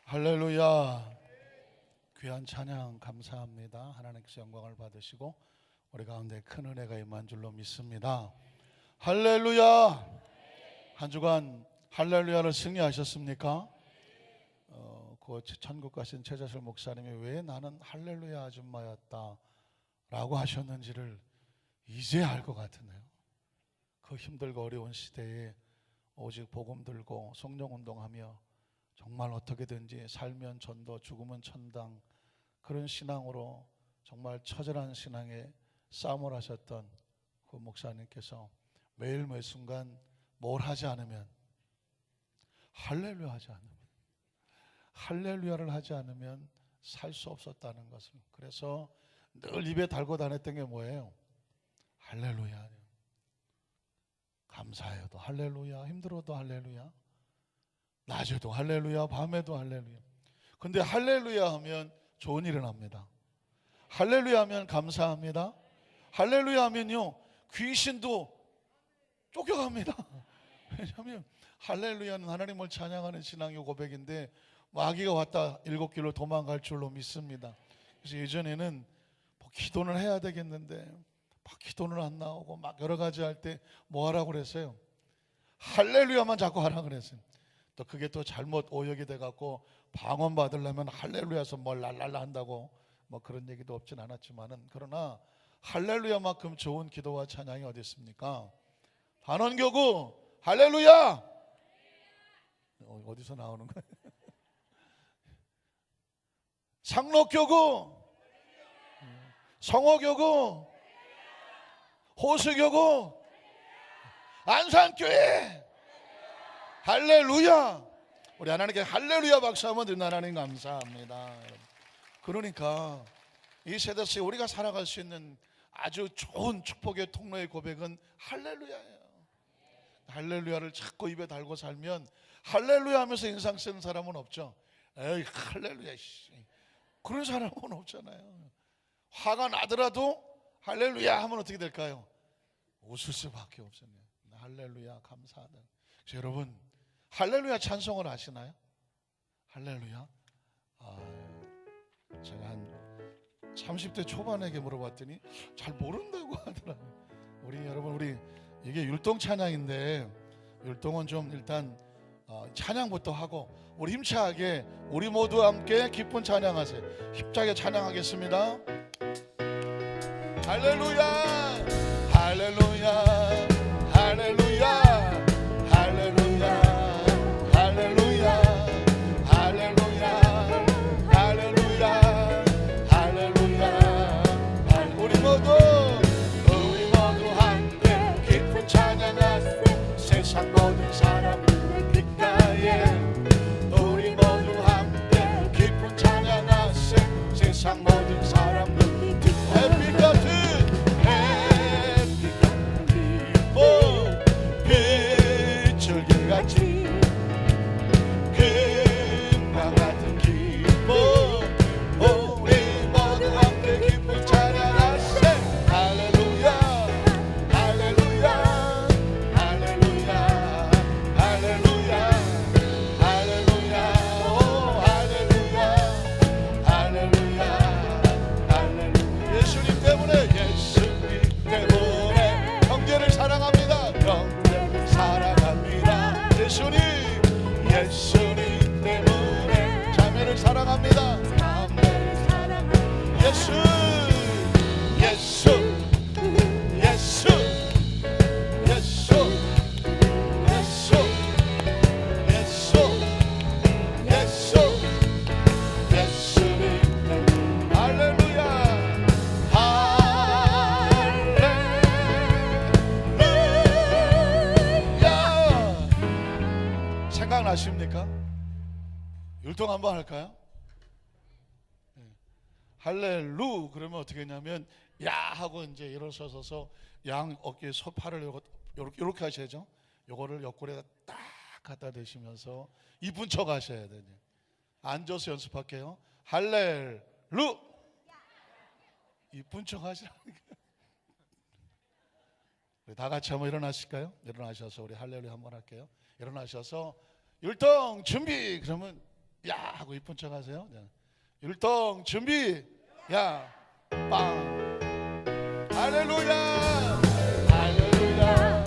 할렐루야. 귀한 찬양 감사합니다. 하나님께서 영광을 받으시고 우리 가운데 큰 은혜가 임한 줄로 믿습니다. 할렐루야. 한 주간 할렐루야를 승리하셨습니까? 그 천국 가신 최자철 목사님이 왜 나는 할렐루야 아줌마였다 라고 하셨는지를 이제 알 것 같으네요. 그 힘들고 어려운 시대에 오직 복음 들고 성령운동하며 정말 어떻게든지 살면 전도, 죽으면 천당, 그런 신앙으로 정말 처절한 신앙에 싸움을 하셨던 그 목사님께서 매일 매 순간 뭘 하지 않으면, 할렐루야 하지 않으면, 할렐루야를 하지 않으면 살 수 없었다는 것을, 그래서 늘 입에 달고 다녔던 게 뭐예요? 할렐루야. 감사해도 할렐루야, 힘들어도 할렐루야, 낮에도 할렐루야, 밤에도 할렐루야. 근데 할렐루야 하면 좋은 일은 합니다. 할렐루야 하면 감사합니다. 할렐루야 하면요, 귀신도 쫓겨갑니다. 왜냐하면 할렐루야는 하나님을 찬양하는 신앙의 고백인데 마귀가 왔다 7길로 도망갈 줄로 믿습니다. 그래서 예전에는 뭐 기도는 해야 되겠는데 막 기도는 안 나오고 막 여러 가지 할 때 뭐 하라고 그랬어요? 할렐루야만 자꾸 하라고 그랬어요. 또 그게 또 잘못 오역이 돼갖고 방언 받으려면 할렐루야에서 뭘 랄랄라 한다고 뭐 그런 얘기도 없진 않았지만은, 그러나 할렐루야만큼 좋은 기도와 찬양이 어디 있습니까? 단원교구 할렐루야. 어디서 나오는 거예요? 상록교구, 성호교구, 호수교구, 안산교회 할렐루야. 우리 하나님께 할렐루야 박수 한번 드리는 하나님 감사합니다. 그러니까 이 세대에 우리가 살아갈 수 있는 아주 좋은 축복의 통로의 고백은 할렐루야예요. 할렐루야를 자꾸 입에 달고 살면, 할렐루야 하면서 인상 쓰는 사람은 없죠. 에이 할렐루야 그런 사람은 없잖아요. 화가 나더라도 할렐루야 하면 어떻게 될까요? 웃을 수밖에 없습니다. 할렐루야 감사하다. 그래서 여러분 할렐루야 찬송을 아시나요? 할렐루야. 제가 한 30대 초반에게 물어봤더니 잘 모른다고 하더라고요. 우리 이게 율동 찬양인데 율동은 좀 일단 찬양부터 하고 우리 힘차게 우리 모두 함께 기쁜 찬양하세요. 힘차게 찬양하겠습니다. 할렐루야 할렐루야 할렐루야 할렐루야 할렐루야 할렐루야 할렐루야 할렐루야. 우리 모두 함께 기쁜 찬양하세. 세상 모든 사람들 귓가에 우리 모두 함께 기쁜 찬양하세. 세상 모든 사람들 햇빛 같은 빛줄기같이 금방 같은 기쁨 우리 모두 함께 기쁜 찬양하세. 할렐루야 할렐루야 할렐루야 할렐루야 할렐루야 오 할렐루야 할렐루야 할렐루야. 예수님 때문에 형제를 사랑합니다. 형제를 사랑합니다. 예수님 때문에 자매를 사랑합니다. 자매를 사랑합니다. 예수 예수 예수 예수 예수 예수 예수 예수님 때문에 할렐루야 할렐루야. 생각나십니까? 율동 한번 할까요? 할렐루 그러면 어떻게 했냐면 야 하고 이제 일어서서 양 어깨에 소파를 요렇게 하셔야죠. 요거를 옆구리에다 딱 갖다 대시면서 이쁜 척 하셔야 돼요. 앉아서 연습할게요. 할렐루 이쁜 척 하시라니까. 다 같이 한번 일어나실까요? 일어나셔서 우리 할렐루야 한번 할게요. 일어나셔서 율동 준비 그러면 야 하고 이쁜 척 하세요. 율동 준비. 야 빵. 할렐루야. 할렐루야.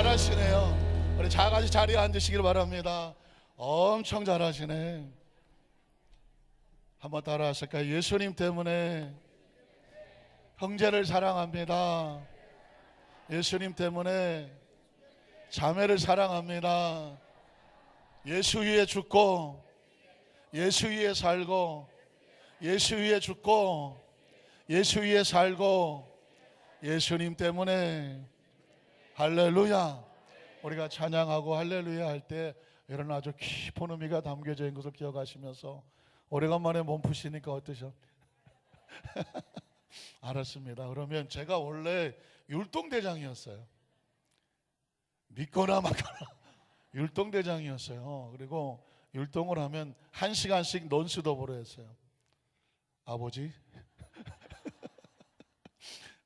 잘하시네요. 우리 다 같이 자리에 앉으시길 바랍니다. 엄청 잘하시네. 한번 따라 하실까요? 예수님 때문에 형제를 사랑합니다. 예수님 때문에 자매를 사랑합니다. 예수 위에 죽고 예수 위에 살고 예수 위에 죽고 예수 위에 살고 예수님 때문에. 할렐루야. 우리가 찬양하고 할렐루야 할 때 이런 아주 깊은 의미가 담겨져 있는 것을 기억하시면서 오래간만에 몸 푸시니까 어떠셔? 알았습니다. 그러면 제가 원래 율동대장이었어요. 믿거나 말거나 율동대장이었어요. 그리고 율동을 하면 1시간씩 논스톱으로 했어요. 아버지?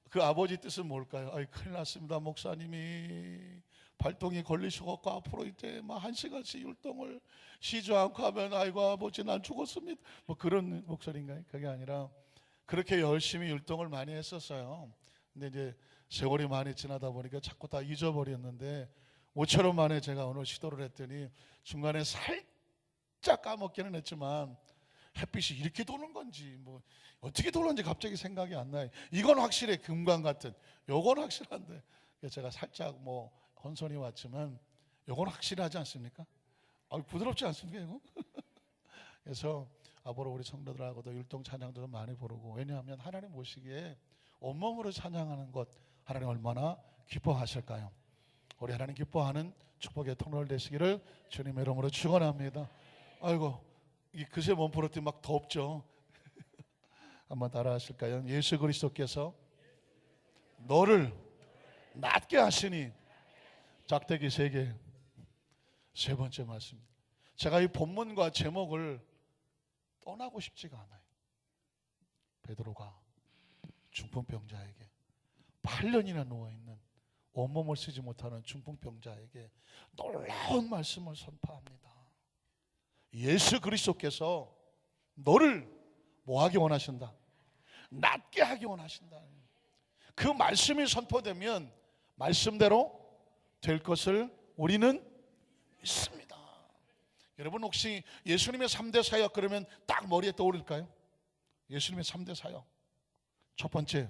그 아버지 뜻은 뭘까요? 아이, 큰일 났습니다. 목사님이 발동이 걸리셔갖고 앞으로 이제 막 1시간씩 율동을 쉬지 않고 하면 아이고 아버지 난 죽었습니다. 뭐 그런 목소리인가요? 그게 아니라 그렇게 열심히 율동을 많이 했었어요. 근데 이제 세월이 많이 지나다 보니까 자꾸 다 잊어버렸는데 5천원 만에 제가 오늘 시도를 했더니 중간에 살짝 까먹기는 했지만 햇빛이 이렇게 도는 건지 뭐 어떻게 도는지 갑자기 생각이 안 나요. 이건 확실해. 금관 같은 요건 확실한데 제가 살짝 뭐 혼선이 왔지만 요건 확실하지 않습니까? 부드럽지 않습니까 이거? 그래서 앞으로 우리 성도들하고도 율동 찬양도 좀 많이 부르고, 왜냐하면 하나님 보시기에 온몸으로 찬양하는 것 하나님 얼마나 기뻐하실까요? 우리 하나님 기뻐하는 축복의 터널 되시기를 주님의 이름으로 축원합니다. 아이고 이 그새 몸 풀었더니 막 덥죠. 한번 따라 하실까요? 예수 그리스도께서 너를 낫게 하시니. 작대기 3개. 세 번째 말씀. 제가 이 본문과 제목을 떠나고 싶지가 않아요. 베드로가 중풍병자에게, 8년이나 누워있는 온몸을 쓰지 못하는 중풍병자에게 놀라운 말씀을 선포합니다. 예수 그리스도께서 너를 뭐하기 원하신다? 낫게 하기 원하신다. 그 말씀이 선포되면 말씀대로 될 것을 우리는 믿습니다. 여러분 혹시 예수님의 3대 사역 그러면 딱 머리에 떠오를까요? 예수님의 3대 사역, 첫 번째,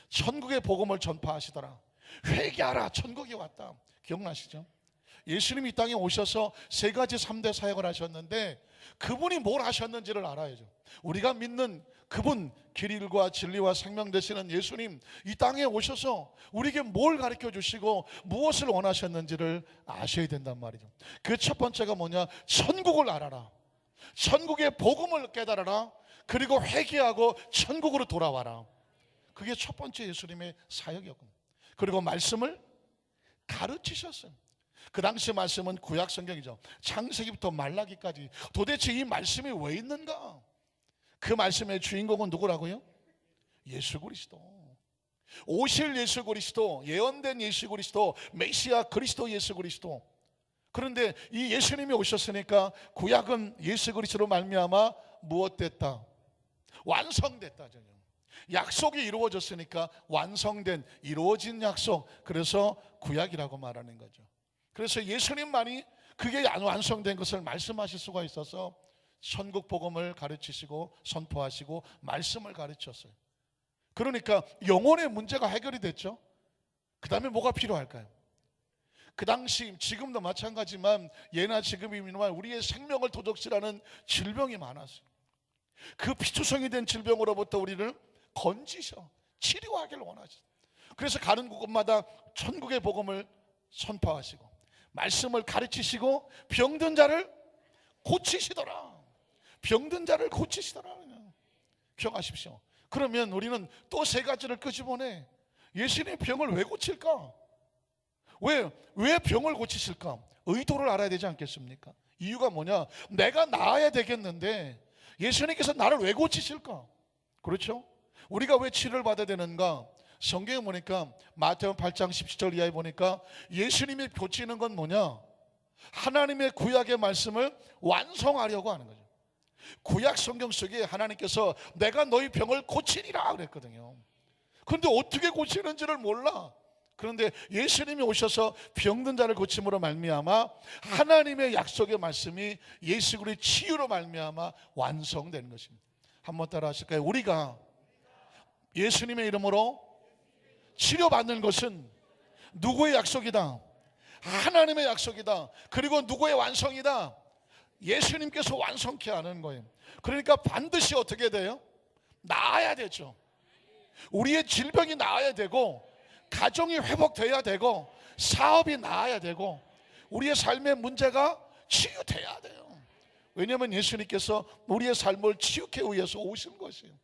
천국의 복음을 전파하시더라. 회개하라, 천국이 왔다. 기억나시죠? 예수님이 이 땅에 오셔서 3가지 3대 사역을 하셨는데 그분이 뭘 하셨는지를 알아야죠. 우리가 믿는 그분, 길과 진리와 생명 되시는 예수님, 이 땅에 오셔서 우리에게 뭘 가르쳐 주시고 무엇을 원하셨는지를 아셔야 된단 말이죠. 그 첫 번째가 뭐냐? 천국을 알아라. 천국의 복음을 깨달아라. 그리고 회개하고 천국으로 돌아와라. 그게 첫 번째 예수님의 사역이었고, 그리고 말씀을 가르치셨어요. 그 당시 말씀은 구약 성경이죠. 창세기부터 말라기까지 도대체 이 말씀이 왜 있는가? 그 말씀의 주인공은 누구라고요? 예수 그리스도. 오실 예수 그리스도, 예언된 예수 그리스도, 메시아 그리스도 예수 그리스도. 그런데 이 예수님이 오셨으니까 구약은 예수 그리스도로 말미암아 무엇 됐다? 완성됐다. 약속이 이루어졌으니까 완성된, 이루어진 약속. 그래서 구약이라고 말하는 거죠. 그래서 예수님만이 그게 완성된 것을 말씀하실 수가 있어서 천국 복음을 가르치시고 선포하시고 말씀을 가르쳤어요. 그러니까 영혼의 문제가 해결이 됐죠. 그 다음에 뭐가 필요할까요? 그 당시, 지금도 마찬가지지만 예나 지금이지만 우리의 생명을 도적질하는 질병이 많았어요. 그 피투성이 된 질병으로부터 우리를 건지셔 치료하기를 원하죠. 그래서 가는 곳마다 천국의 복음을 선포하시고 말씀을 가르치시고 병든 자를 고치시더라. 병든 자를 고치시더라. 기억하십시오. 그러면 우리는 또 3가지를 끄집어내. 예수님이 병을 왜 고칠까? 왜 병을 고치실까? 의도를 알아야 되지 않겠습니까? 이유가 뭐냐? 내가 나아야 되겠는데 예수님께서 나를 왜 고치실까? 그렇죠? 우리가 왜 치료를 받아야 되는가? 성경에 보니까 마태복음 8장 17절 이하에 보니까 예수님이 고치는 건 뭐냐? 하나님의 구약의 말씀을 완성하려고 하는 거죠. 구약 성경 속에 하나님께서 내가 너희 병을 고치리라 그랬거든요. 그런데 어떻게 고치는지를 몰라. 그런데 예수님이 오셔서 병든 자를 고침으로 말미암아 하나님의 약속의 말씀이 예수 그리스도의 치유로 말미암아 완성되는 것입니다. 한번 따라 하실까요? 우리가 예수님의 이름으로 치료받는 것은 누구의 약속이다? 하나님의 약속이다. 그리고 누구의 완성이다? 예수님께서 완성케 하는 거예요. 그러니까 반드시 어떻게 돼요? 나아야 되죠. 우리의 질병이 나아야 되고, 가정이 회복돼야 되고, 사업이 나아야 되고, 우리의 삶의 문제가 치유돼야 돼요. 왜냐하면 예수님께서 우리의 삶을 치유케 위해서 오신 것이에요.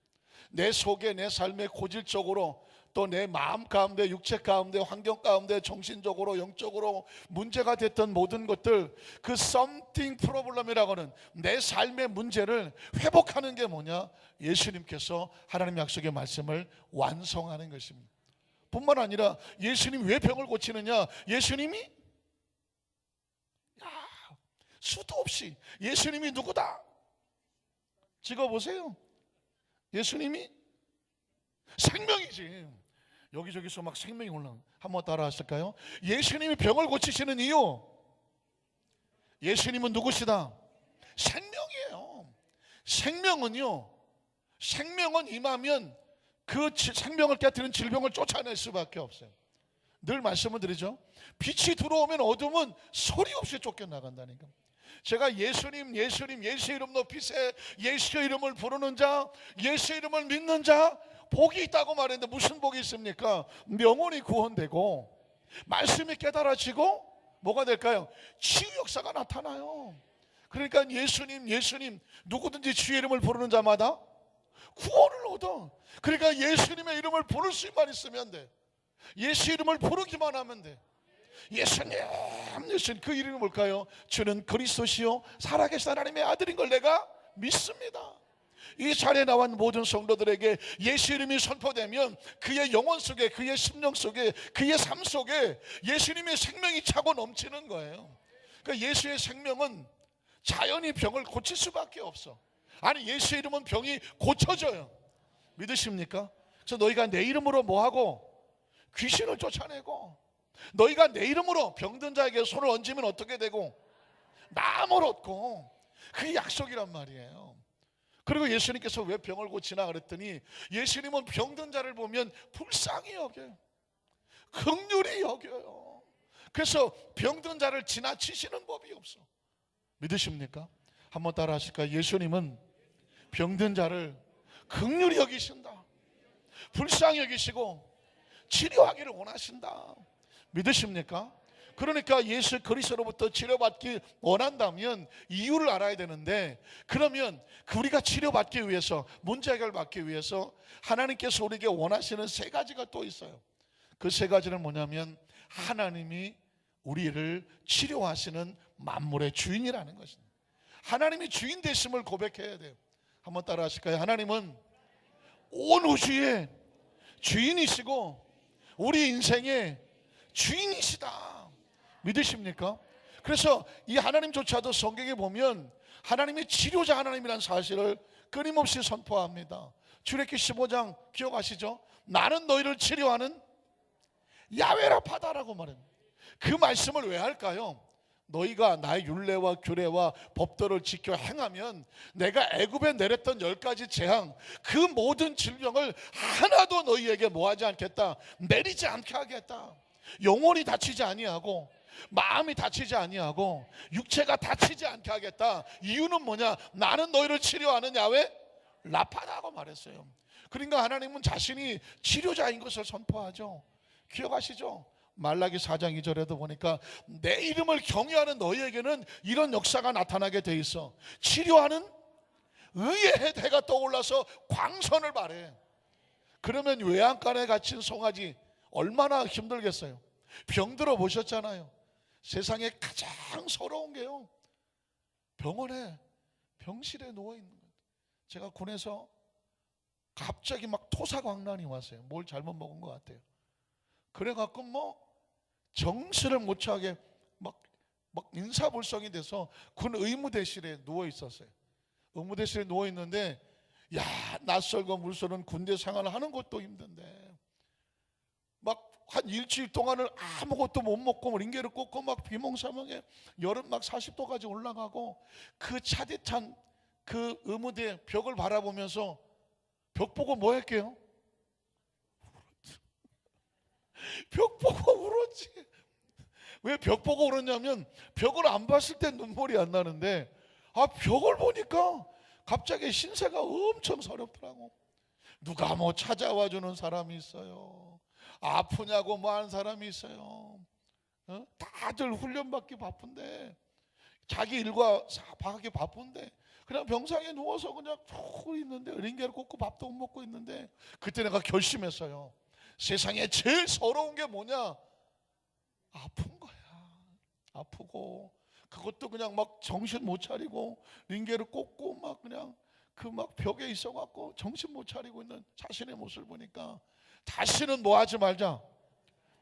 내 속에, 내 삶의 고질적으로, 또 내 마음 가운데, 육체 가운데, 환경 가운데, 정신적으로, 영적으로 문제가 됐던 모든 것들, 그 something problem이라고 하는 내 삶의 문제를 회복하는 게 뭐냐? 예수님께서 하나님 약속의 말씀을 완성하는 것입니다. 뿐만 아니라 예수님이 왜 병을 고치느냐? 예수님이 수도 없이 예수님이 누구다? 찍어보세요. 예수님이 생명이지. 여기저기서 막 생명이 올라오는. 한번 따라 하실까요? 예수님이 병을 고치시는 이유, 예수님은 누구시다? 생명이에요. 생명은 임하면 그 생명을 깨뜨리는 질병을 쫓아낼 수밖에 없어요. 늘 말씀을 드리죠. 빛이 들어오면 어둠은 소리 없이 쫓겨나간다니까. 제가 예수님 예수 이름 높이세, 예수 이름을 부르는 자, 예수 이름을 믿는 자 복이 있다고 말했는데 무슨 복이 있습니까? 영혼이 구원되고 말씀이 깨달아지고 뭐가 될까요? 치유 역사가 나타나요. 그러니까 예수님 누구든지 주의 이름을 부르는 자마다 구원을 얻어. 그러니까 예수님의 이름을 부를 수만 있으면 돼. 예수 이름을 부르기만 하면 돼. 예수님, 예수님. 그 이름이 뭘까요? 주는 그리스도시요 살아계신 하나님의 아들인 걸 내가 믿습니다. 이 자리에 나온 모든 성도들에게 예수 이름이 선포되면 그의 영혼 속에, 그의 심령 속에, 그의 삶 속에 예수님의 생명이 차고 넘치는 거예요. 그러니까 예수의 생명은 자연히 병을 고칠 수밖에 없어. 아니, 예수 이름은 병이 고쳐져요. 믿으십니까? 그래서 너희가 내 이름으로 뭐하고? 귀신을 쫓아내고, 너희가 내 이름으로 병든 자에게 손을 얹으면 어떻게 되고? 나음을 얻고. 그게 약속이란 말이에요. 그리고 예수님께서 왜 병을 고치나 그랬더니 예수님은 병든 자를 보면 불쌍히 여겨요. 긍휼히 여겨요. 그래서 병든 자를 지나치시는 법이 없어. 믿으십니까? 한번 따라 하실까요? 예수님은 병든 자를 긍휼히 여기신다. 불쌍히 여기시고 치료하기를 원하신다. 믿으십니까? 그러니까 예수 그리스도로부터 치료받기 원한다면 이유를 알아야 되는데, 그러면 우리가 치료받기 위해서, 문제 해결받기 위해서 하나님께서 우리에게 원하시는 세 가지가 또 있어요. 그 세 가지는 뭐냐면 하나님이 우리를 치료하시는 만물의 주인이라는 것입니다. 하나님이 주인 되심을 고백해야 돼요. 한번 따라 하실까요? 하나님은 온 우주의 주인이시고 우리 인생의 주인이시다. 믿으십니까? 그래서 이 하나님조차도 성경에 보면 하나님이 치료자 하나님이라는 사실을 끊임없이 선포합니다. 출애굽기 15장 기억하시죠? 나는 너희를 치료하는 야훼라파다라고 말합니다. 그 말씀을 왜 할까요? 너희가 나의 율례와 규례와 법도를 지켜 행하면 내가 애굽에 내렸던 10가지 재앙, 그 모든 질병을 하나도 너희에게 뭐하지 않겠다, 내리지 않게 하겠다. 영혼이 다치지 아니하고 마음이 다치지 아니하고 육체가 다치지 않게 하겠다. 이유는 뭐냐? 나는 너희를 치료하는 야훼 라파다고 말했어요. 그러니까 하나님은 자신이 치료자인 것을 선포하죠. 기억하시죠? 말라기 4장 2절에도 보니까 내 이름을 경외하는 너희에게는 이런 역사가 나타나게 돼 있어. 치료하는 의의 해가 떠올라서 광선을 발해. 그러면 외양간에 갇힌 송아지 얼마나 힘들겠어요. 병들어 보셨잖아요. 세상에 가장 서러운 게요, 병원에, 병실에 누워있는 거예요. 제가 군에서 갑자기 막 토사광란이 왔어요. 뭘 잘못 먹은 것 같아요. 그래갖고 뭐 정신을 못 차게 막 인사불성이 돼서 군 의무대실에 누워 있었어요. 의무대실에 누워 있는데, 야, 낯설고 물서는 군대 생활을 하는 것도 힘든데 막 한 일주일 동안을 아무것도 못 먹고 링게를 꽂고 막 비몽사몽에 여름 막 40도까지 올라가고, 그 차디찬 그 의무대 벽을 바라보면서 벽 보고 뭐 할게요? 벽 보고 울었지. 왜 벽 보고 울었냐면 벽을 안 봤을 때 눈물이 안 나는데, 벽을 보니까 갑자기 신세가 엄청 서럽더라고. 누가 뭐 찾아와 주는 사람이 있어요. 아프냐고 뭐 하는 사람이 있어요. 다들 훈련받기 바쁜데, 자기 일과 하기 바쁜데 그냥 병상에 누워서 그냥 푹 있는데, 링게를 꽂고 밥도 못 먹고 있는데, 그때 내가 결심했어요. 세상에 제일 서러운 게 뭐냐? 아픈 거야. 아프고, 그것도 그냥 막 정신 못 차리고 링게를 꽂고 막 그냥 그 막 벽에 있어갖고 정신 못 차리고 있는 자신의 모습을 보니까 다시는 뭐 하지 말자,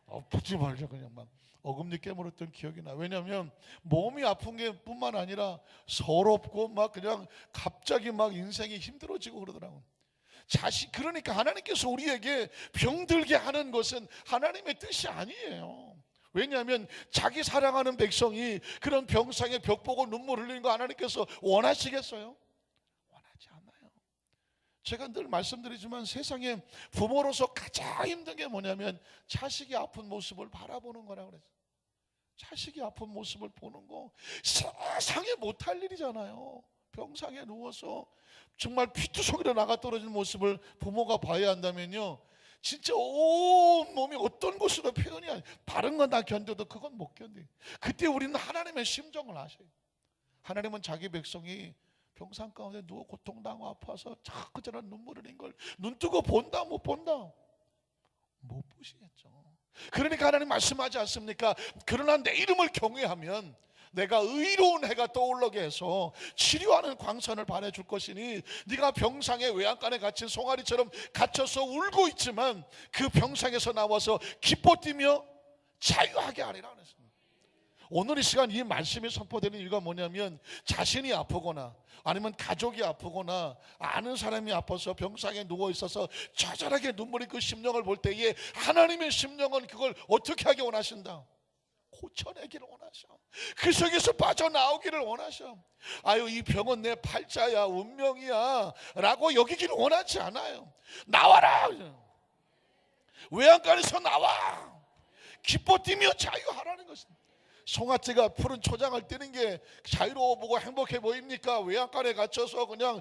아프지 말자, 그냥 막 어금니 깨물었던 기억이 나. 왜냐하면 몸이 아픈 게 뿐만 아니라 서럽고 막 그냥 갑자기 막 인생이 힘들어지고 그러더라고. 그러니까 하나님께서 우리에게 병들게 하는 것은 하나님의 뜻이 아니에요. 왜냐하면 자기 사랑하는 백성이 그런 병상에 벽 보고 눈물 흘리는 거 하나님께서 원하시겠어요? 원하지 않아요. 제가 늘 말씀드리지만 세상에 부모로서 가장 힘든 게 뭐냐면 자식이 아픈 모습을 바라보는 거라 그랬어요. 자식이 아픈 모습을 보는 거 세상에 못할 일이잖아요. 병상에 누워서 정말 피투성이로 나가 떨어진 모습을 부모가 봐야 한다면요, 진짜 온 몸이 어떤 곳으로 표현이 아니에요. 다른 건 다 견뎌도 그건 못 견뎌요. 그때 우리는 하나님의 심정을 아셔요. 하나님은 자기 백성이 병상 가운데 누워 고통당하고 아파서 자꾸 저런 눈물 흘린 걸 눈뜨고 본다 못 본다? 못 보시겠죠. 그러니까 하나님 말씀하지 않습니까? 그러나 내 이름을 경외하면 내가 의로운 해가 떠오르게 해서 치료하는 광선을 발해줄 것이니 네가 병상의 외양간에 갇힌 송아리처럼 갇혀서 울고 있지만 그 병상에서 나와서 기뻐 뛰며 자유하게 하리라 그랬습니다. 오늘 이 시간 이 말씀이 선포되는 이유가 뭐냐면 자신이 아프거나 아니면 가족이 아프거나 아는 사람이 아파서 병상에 누워있어서 처절하게 눈물이 그 심령을 볼 때에 하나님의 심령은 그걸 어떻게 하기 원하신다? 고쳐내기를 원하셔. 그 속에서 빠져나오기를 원하셔. 아유 이 병은 내 팔자야 운명이야 라고 여기기를 원하지 않아요. 나와라, 외양간에서 나와, 기뻐 뛰며 자유하라는 것입니다. 송아지가 푸른 초장을 뛰는 게 자유로워 보고 행복해 보입니까? 외양간에 갇혀서 그냥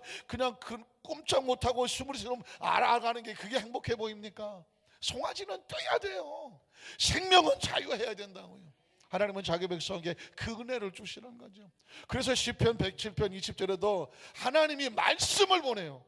꼼짝 못하고 스물스름 알아가는 게 그게 행복해 보입니까? 송아지는 뛰어야 돼요. 생명은 자유해야 된다고요. 하나님은 자기 백성에게 그 은혜를 주시는 거죠. 그래서 시편 107편 20절에도 하나님이 말씀을 보내요.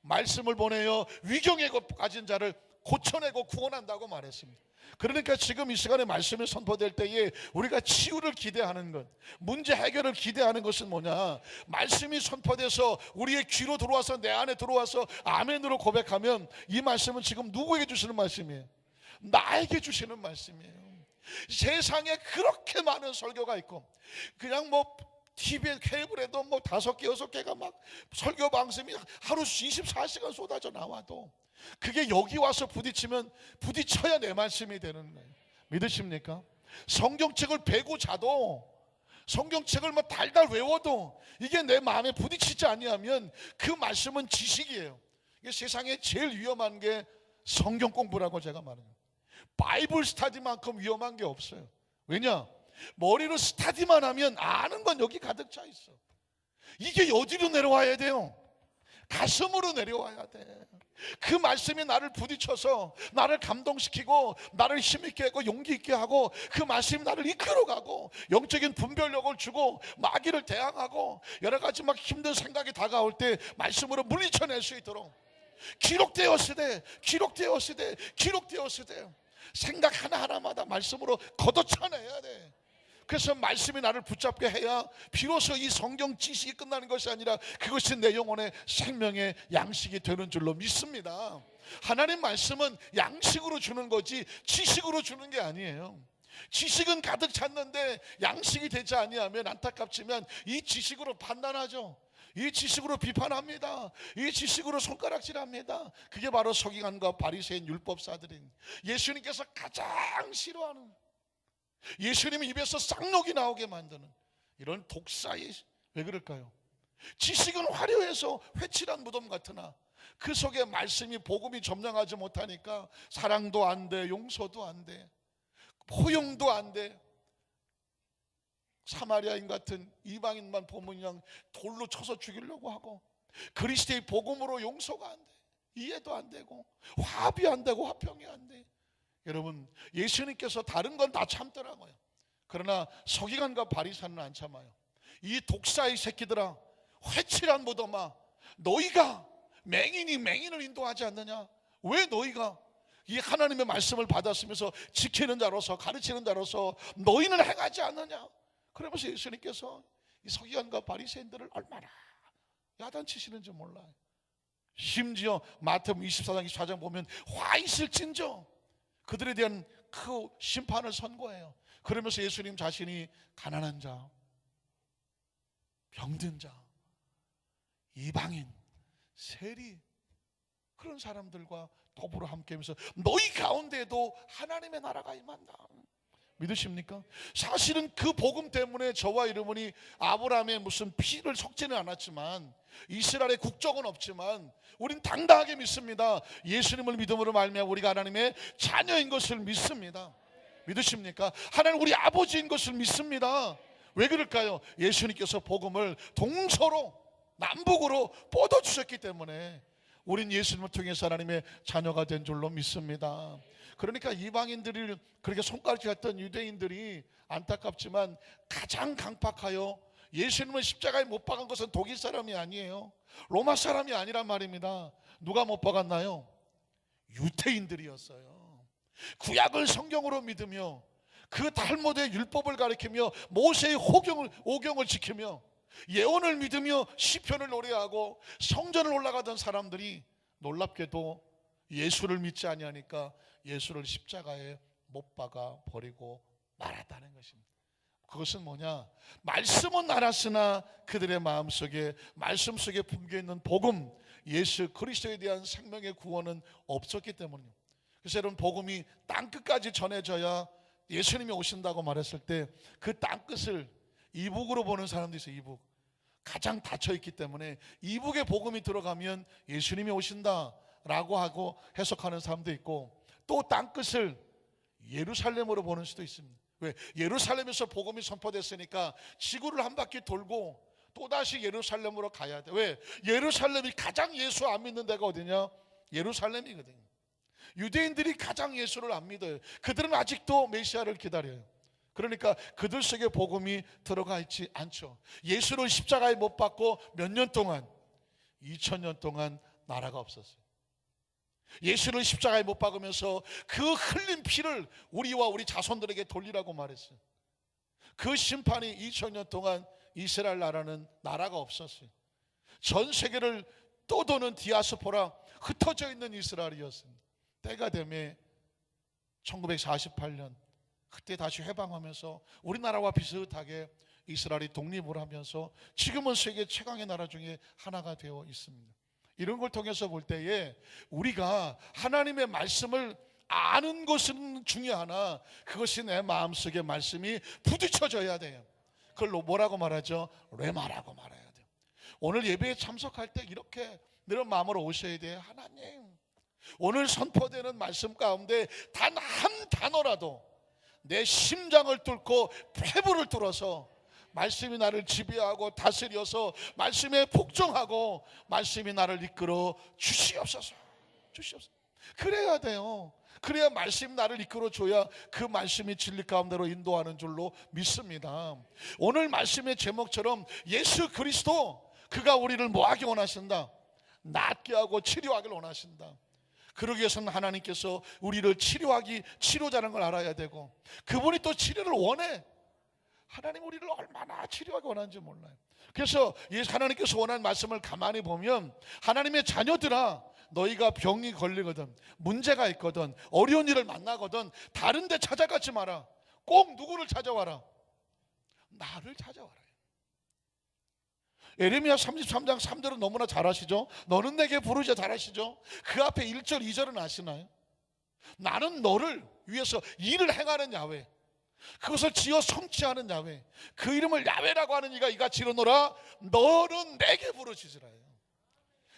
말씀을 보내요. 위경에 빠진 자를 고쳐내고 구원한다고 말했습니다. 그러니까 지금 이 시간에 말씀이 선포될 때에 우리가 치유를 기대하는 것, 문제 해결을 기대하는 것은 뭐냐? 말씀이 선포돼서 우리의 귀로 들어와서 내 안에 들어와서 아멘으로 고백하면 이 말씀은 지금 누구에게 주시는 말씀이에요? 나에게 주시는 말씀이에요. 세상에 그렇게 많은 설교가 있고 그냥 뭐 TV에 케이블에도 뭐 5개 6개가 막 설교 방송이 하루 24시간 쏟아져 나와도 그게 여기 와서 부딪혀야 내 말씀이 되는 거예요. 믿으십니까? 성경책을 베고 자도 성경책을 뭐 달달 외워도 이게 내 마음에 부딪히지 아니하면 그 말씀은 지식이에요. 이게 세상에 제일 위험한 게 성경 공부라고 제가 말해요. 바이블 스타디만큼 위험한 게 없어요. 왜냐? 머리로 스타디만 하면 아는 건 여기 가득 차 있어. 이게 어디로 내려와야 돼요? 가슴으로 내려와야 돼. 그 말씀이 나를 부딪혀서 나를 감동시키고 나를 힘있게 하고 용기 있게 하고 그 말씀이 나를 이끌어가고 영적인 분별력을 주고 마귀를 대항하고 여러 가지 막 힘든 생각이 다가올 때 말씀으로 물리쳐낼 수 있도록 기록되었으되 생각 하나하나마다 말씀으로 걷어차내야 돼. 그래서 말씀이 나를 붙잡게 해야 비로소 이 성경 지식이 끝나는 것이 아니라 그것이 내 영혼의 생명의 양식이 되는 줄로 믿습니다. 하나님 말씀은 양식으로 주는 거지 지식으로 주는 게 아니에요. 지식은 가득 찼는데 양식이 되지 아니하면 안타깝지만 이 지식으로 판단하죠. 이 지식으로 비판합니다. 이 지식으로 손가락질합니다. 그게 바로 서기관과 바리새인 율법사들인 예수님께서 가장 싫어하는, 예수님 입에서 쌍욕이 나오게 만드는 이런 독사의, 왜 그럴까요? 지식은 화려해서 회칠한 무덤 같으나 그 속에 말씀이 복음이 점령하지 못하니까 사랑도 안 돼, 용서도 안 돼, 포용도 안 돼. 사마리아인 같은 이방인만 보면 그냥 돌로 쳐서 죽이려고 하고 그리스도의 복음으로 용서가 안 돼, 이해도 안 되고 화합이 안 되고 화평이 안 돼. 여러분 예수님께서 다른 건 다 참더라고요. 그러나 서기관과 바리새인은 안 참아요. 이 독사의 새끼들아, 회칠한 무덤아, 너희가 맹인이 맹인을 인도하지 않느냐? 왜 너희가 이 하나님의 말씀을 받았으면서 지키는 자로서 가르치는 자로서 너희는 행하지 않느냐? 그러면서 예수님께서 이 서기관과 바리새인들을 얼마나 야단치시는지 몰라요. 심지어 마태복음 24장 24장 보면 화 있을진저 그들에 대한 그 심판을 선고해요. 그러면서 예수님 자신이 가난한 자, 병든 자, 이방인, 세리 그런 사람들과 더불어 함께하면서 너희 가운데에도 하나님의 나라가 임한다. 믿으십니까? 사실은 그 복음 때문에 저와 여러분이 아브라함의 무슨 피를 섞지는 않았지만 이스라엘의 국적은 없지만 우린 당당하게 믿습니다. 예수님을 믿음으로 말미암아 우리가 하나님의 자녀인 것을 믿습니다. 믿으십니까? 하나님 우리 아버지인 것을 믿습니다. 왜 그럴까요? 예수님께서 복음을 동서로 남북으로 뻗어주셨기 때문에 우린 예수님을 통해서 하나님의 자녀가 된 줄로 믿습니다. 그러니까 이방인들이 그렇게 손가락질했던 유대인들이 안타깝지만 가장 강팍하여 예수님을 십자가에 못 박은 것은 독일 사람이 아니에요. 로마 사람이 아니란 말입니다. 누가 못 박았나요? 유태인들이었어요. 구약을 성경으로 믿으며 그 탈무드의 율법을 가리키며 모세의 오경을 지키며 예언을 믿으며 시편을 노래하고 성전을 올라가던 사람들이 놀랍게도 예수를 믿지 아니하니까 예수를 십자가에 못 박아 버리고 말았다는 것입니다. 그것은 뭐냐? 말씀은 알았으나 그들의 마음속에 말씀 속에 품겨있는 복음, 예수 그리스도에 대한 생명의 구원은 없었기 때문이에요. 그래서 여러분, 복음이 땅끝까지 전해져야 예수님이 오신다고 말했을 때 그 땅끝을 이북으로 보는 사람도 있어요. 이북, 가장 닫혀있기 때문에 이북에 복음이 들어가면 예수님이 오신다라고 하고 해석하는 사람도 있고, 또 땅끝을 예루살렘으로 보는 수도 있습니다. 왜? 예루살렘에서 복음이 선포됐으니까 지구를 한 바퀴 돌고 또다시 예루살렘으로 가야 돼. 왜? 예루살렘이 가장 예수 안 믿는 데가 어디냐? 예루살렘이거든요. 유대인들이 가장 예수를 안 믿어요. 그들은 아직도 메시아를 기다려요. 그러니까 그들 속에 복음이 들어가 있지 않죠. 예수를 십자가에 못 박고 몇 년 동안, 2000년 동안 나라가 없었어요. 예수를 십자가에 못 박으면서 그 흘린 피를 우리와 우리 자손들에게 돌리라고 말했어요. 그 심판이 2000년 동안 이스라엘 나라는 나라가 없었어요. 전 세계를 떠도는 디아스포라, 흩어져 있는 이스라엘이었습니다. 때가 되면 1948년 그때 다시 해방하면서 우리나라와 비슷하게 이스라엘이 독립을 하면서 지금은 세계 최강의 나라 중에 하나가 되어 있습니다. 이런 걸 통해서 볼 때에 우리가 하나님의 말씀을 아는 것은 중요하나 그것이 내 마음속에 말씀이 부딪혀져야 돼요. 그걸 뭐라고 말하죠? 레마라고 말해야 돼요. 오늘 예배에 참석할 때 이렇게 이런 마음으로 오셔야 돼요. 하나님, 오늘 선포되는 말씀 가운데 단 한 단어라도 내 심장을 뚫고 폐부를 뚫어서 말씀이 나를 지배하고 다스려서 말씀에 복종하고 말씀이 나를 이끌어 주시옵소서. 그래야 돼요. 그래야 말씀 나를 이끌어 줘야 그 말씀이 진리 가운데로 인도하는 줄로 믿습니다. 오늘 말씀의 제목처럼 예수 그리스도, 그가 우리를 뭐하기 원하신다? 낫게 하고 치료하기를 원하신다. 그러기 위해서는 하나님께서 우리를 치료자라는 걸 알아야 되고, 그분이 또 치료를 원해. 하나님 우리를 얼마나 치료하기 원하는지 몰라요. 그래서 하나님께서 원하는 말씀을 가만히 보면, 하나님의 자녀들아, 너희가 병이 걸리거든, 문제가 있거든, 어려운 일을 만나거든 다른 데 찾아가지 마라. 꼭 누구를 찾아와라? 나를 찾아와라. 예레미야 33장 3절은 너무나 잘 아시죠? 너는 내게 부르자 잘 아시죠? 그 앞에 1절 2절은 아시나요? 나는 너를 위해서 일을 행하는 야훼, 그것을 지어 성취하는 야훼, 그 이름을 야훼라고 하는 이가 이같이 이르노라. 너는 내게 부르짖으라 해요.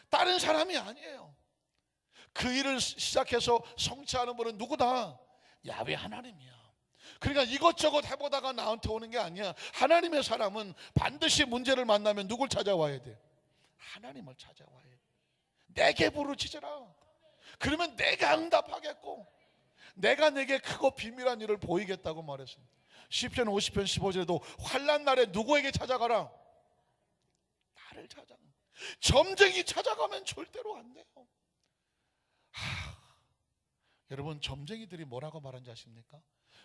다른 사람이 아니에요. 그 일을 시작해서 성취하는 분은 누구다? 야훼 하나님이야. 그러니까 이것저것 해보다가 나한테 오는 게 아니야. 하나님의 사람은 반드시 문제를 만나면 누굴 찾아와야 돼? 하나님을 찾아와야 돼. 내게 부르짖으라. 그러면 내가 응답하겠고 내가 내게 크고 비밀한 일을 보이겠다고 말했습니다. 시편 50편 15절에도 환난 날에 누구에게 찾아가라? 나를 찾아. 점쟁이 찾아가면 절대로 안 돼요. 여러분, 점쟁이들이 뭐라고 말하는지 아십니까?